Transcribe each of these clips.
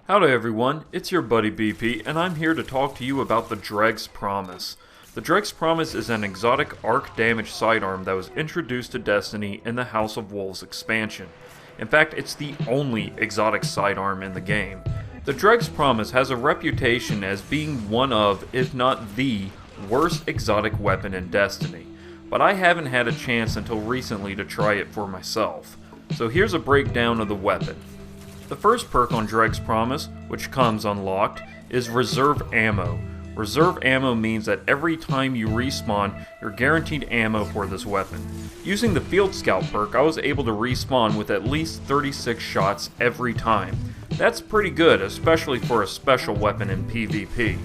Howdy everyone, it's your buddy BP, and I'm here to talk to you about the DREG'S Promise. The DREG'S Promise is an exotic arc damage sidearm that was introduced to Destiny in the House of Wolves expansion. In fact, it's the only exotic sidearm in the game. The DREG'S Promise has a reputation as being one of, if not the, worst exotic weapon in Destiny, but I haven't had a chance until recently to try it for myself. So here's a breakdown of the weapon. The first perk on DREG'S Promise, which comes unlocked, is Reserve Ammo. Reserve Ammo means that every time you respawn, you're guaranteed ammo for this weapon. Using the Field Scout perk, I was able to respawn with at least 36 shots every time. That's pretty good, especially for a special weapon in PvP.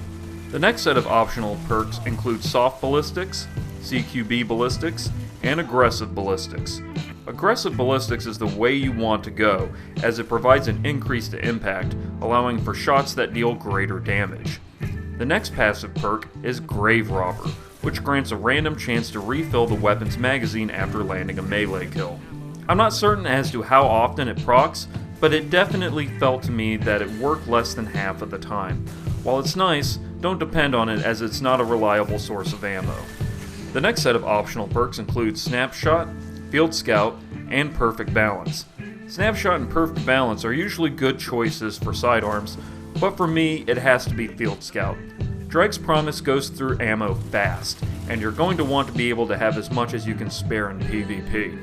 The next set of optional perks include Soft Ballistics, CQB Ballistics, and Aggressive Ballistics. Aggressive Ballistics is the way you want to go, as it provides an increase to impact, allowing for shots that deal greater damage. The next passive perk is Grave Robber, which grants a random chance to refill the weapon's magazine after landing a melee kill. I'm not certain as to how often it procs, but it definitely felt to me that it worked less than half of the time. While it's nice, don't depend on it as it's not a reliable source of ammo. The next set of optional perks include Snapshot, Field Scout, and Perfect Balance. Snapshot and Perfect Balance are usually good choices for sidearms, but for me it has to be Field Scout. DREG'S Promise goes through ammo fast, and you're going to want to be able to have as much as you can spare in PvP.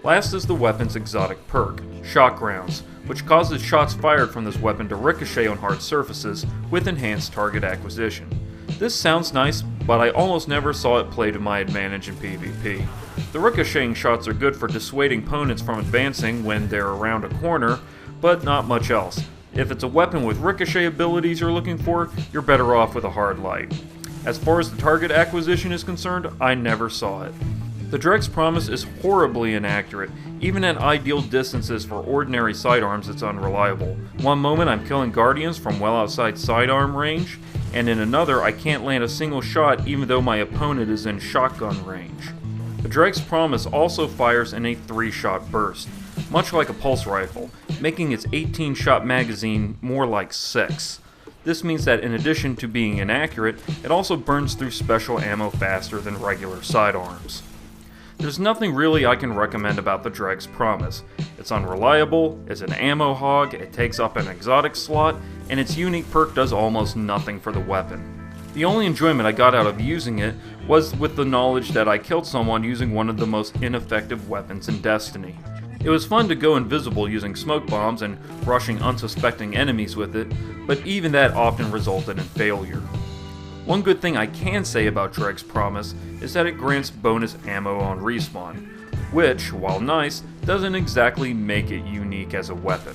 Last is the weapon's exotic perk, Shock Rounds, which causes shots fired from this weapon to ricochet on hard surfaces with enhanced target acquisition. This sounds nice, but I almost never saw it play to my advantage in PvP. The ricocheting shots are good for dissuading opponents from advancing when they're around a corner, but not much else. If it's a weapon with ricochet abilities you're looking for, you're better off with a hard light. As far as the target acquisition is concerned, I never saw it. The DREG'S Promise is horribly inaccurate. Even at ideal distances for ordinary sidearms, it's unreliable. One moment I'm killing Guardians from well outside sidearm range, and in another I can't land a single shot even though my opponent is in shotgun range. The DREG'S Promise also fires in a 3-shot burst, much like a pulse rifle, making its 18-shot magazine more like 6. This means that in addition to being inaccurate, it also burns through special ammo faster than regular sidearms. There's nothing really I can recommend about the DREG'S Promise. It's unreliable, it's an ammo hog, it takes up an exotic slot, and its unique perk does almost nothing for the weapon. The only enjoyment I got out of using it was with the knowledge that I killed someone using one of the most ineffective weapons in Destiny. It was fun to go invisible using smoke bombs and rushing unsuspecting enemies with it, but even that often resulted in failure. One good thing I can say about DREG'S Promise is that it grants bonus ammo on respawn, which, while nice, doesn't exactly make it unique as a weapon.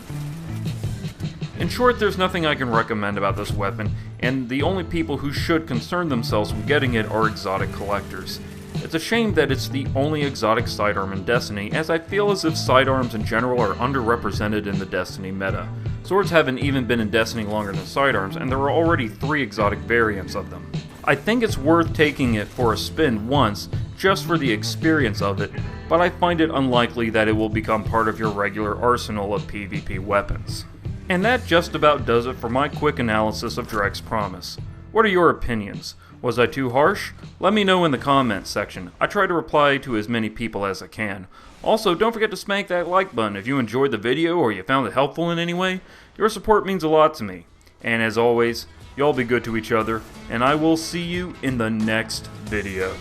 In short, there's nothing I can recommend about this weapon, and the only people who should concern themselves with getting it are exotic collectors. It's a shame that it's the only exotic sidearm in Destiny, as I feel as if sidearms in general are underrepresented in the Destiny meta. Swords haven't even been in Destiny longer than sidearms, and there are already 3 exotic variants of them. I think it's worth taking it for a spin once, just for the experience of it, but I find it unlikely that it will become part of your regular arsenal of PvP weapons. And that just about does it for my quick analysis of DREG'S Promise. What are your opinions? Was I too harsh? Let me know in the comments section. I try to reply to as many people as I can. Also, don't forget to smack that like button if you enjoyed the video or you found it helpful in any way. Your support means a lot to me. And as always, y'all be good to each other, and I will see you in the next video.